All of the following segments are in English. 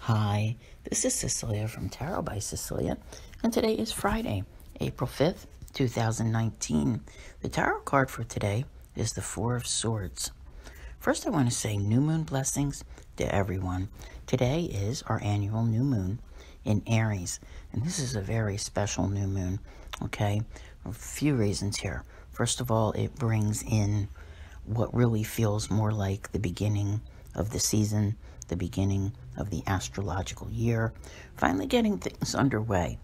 Hi, this is Cecilia from Tarot by Cecilia, and today is Friday, April 5th, 2019. The tarot card for today is the Four of Swords. First, I want to say new moon blessings to everyone. Today is our annual new moon in Aries, and this is a very special new moon, okay? A few reasons here. First of all, it brings in what really feels more like the beginning of the season, the beginning of the astrological year, finally getting things underway.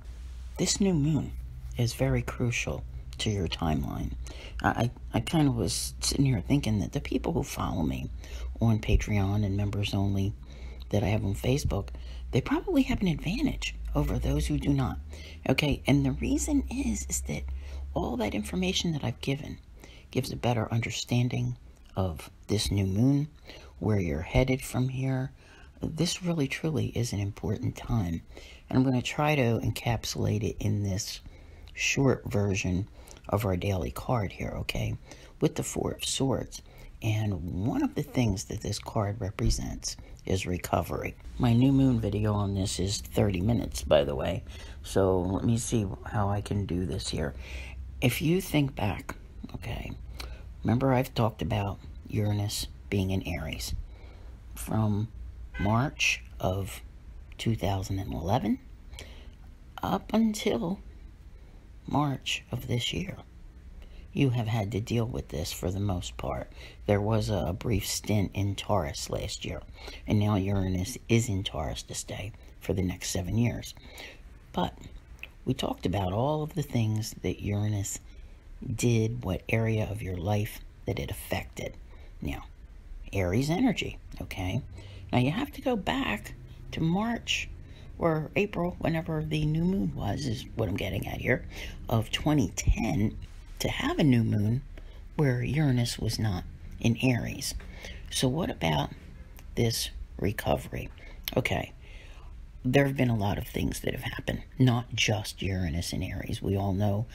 This new moon is very crucial to your timeline. I kind of was sitting here thinking that the people who follow me on Patreon and members only that I have on Facebook, they probably have an advantage over those who do not. Okay, and the reason is that all that information that I've given gives a better understanding of this new moon, where you're headed from here. This really truly is an important time, and I'm going to try to encapsulate it in this short version of our daily card here, okay, with the Four of Swords. And one of the things that this card represents is recovery. My new moon video on this is 30 minutes, by the way, so let me see how I can do this here. If you think back, okay, remember I've talked about Uranus being in Aries from March of 2011 up until March of this year. You have had to deal with this for the most part. There was a brief stint in Taurus last year, and now Uranus is in Taurus to stay for the next 7 years. But we talked about all of the things that Uranus did, what area of your life that it affected. Now, Aries energy, okay? Now, you have to go back to March or April, whenever the new moon was, is what I'm getting at here, of 2010, to have a new moon where Uranus was not in Aries. So what about this recovery? Okay, there have been a lot of things that have happened, not just Uranus in Aries. We all know,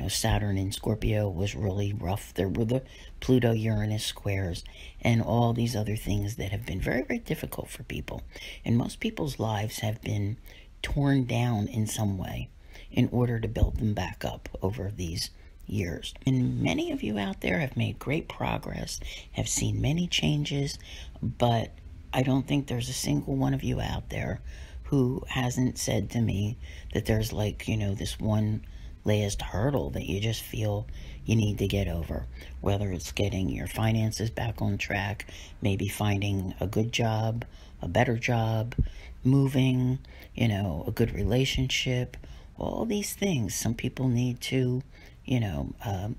Saturn in Scorpio was really rough. There were the Pluto-Uranus squares and all these other things that have been very, very difficult for people. And most people's lives have been torn down in some way in order to build them back up over these years. And many of you out there have made great progress, have seen many changes, but I don't think there's a single one of you out there who hasn't said to me that there's this one last hurdle that you just feel you need to get over. Whether it's getting your finances back on track, maybe finding a good job, a better job, moving, a good relationship, all these things. Some people need to,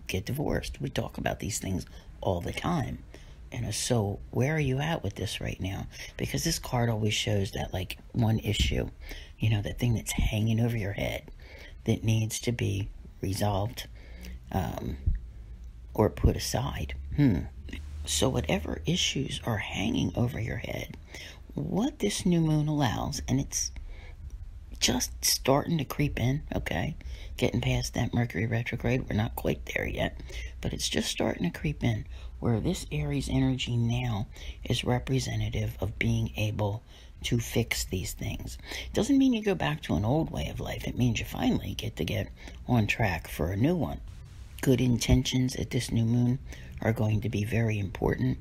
get divorced. We talk about these things all the time. So where are you at with this right now? Because this card always shows that one issue, that thing that's hanging over your head that needs to be resolved or put aside. So whatever issues are hanging over your head, what this new moon allows, and it's just starting to creep in, okay? Getting past that Mercury retrograde. We're not quite there yet, but it's just starting to creep in, where this Aries energy now is representative of being able to fix these things. It doesn't mean you go back to an old way of life. It means you finally get on track for a new one. Good intentions at this new moon are going to be very important,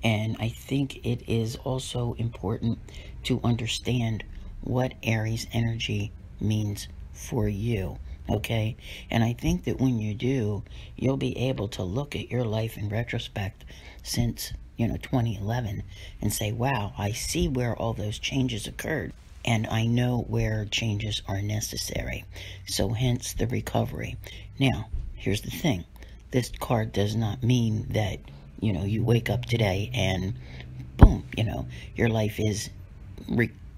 and I think it is also important to understand what Aries energy means for you, okay? And I think that when you do, you'll be able to look at your life in retrospect since, 2011 and say, wow, I see where all those changes occurred, and I know where changes are necessary. So hence the recovery. Now, here's the thing. This card does not mean that, you wake up today and boom, your life is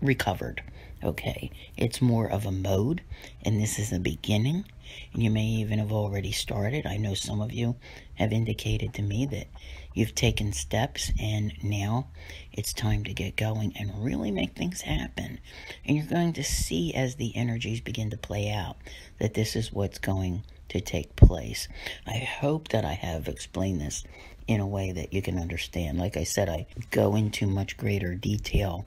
recovered. Okay, it's more of a mode, and this is the beginning, and you may even have already started. I know some of you have indicated to me that you've taken steps, and now it's time to get going and really make things happen. And you're going to see, as the energies begin to play out, that this is what's going to take place. I hope that I have explained this in a way that you can understand. Like I said, I go into much greater detail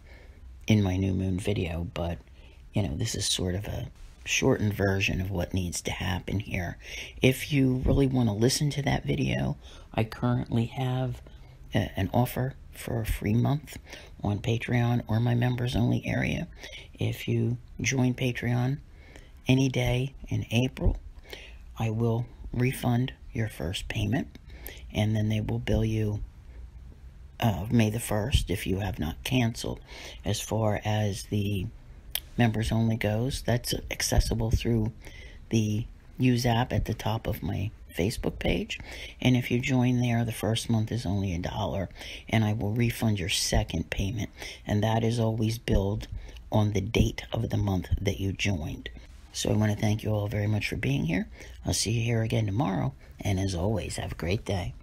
in my new moon video, but this is sort of a shortened version of what needs to happen here. If you really want to listen to that video, I currently have an offer for a free month on Patreon or my members only area. If you join Patreon any day in April, I will refund your first payment, and then they will bill you May the 1st if you have not canceled. As far as the members only goes, that's accessible through the Use app at the top of my Facebook page, and if you join there, the first month is only $1, and I will refund your second payment, and that is always billed on the date of the month that you joined. So I want to thank you all very much for being here. I'll see you here again tomorrow, and as always, have a great day.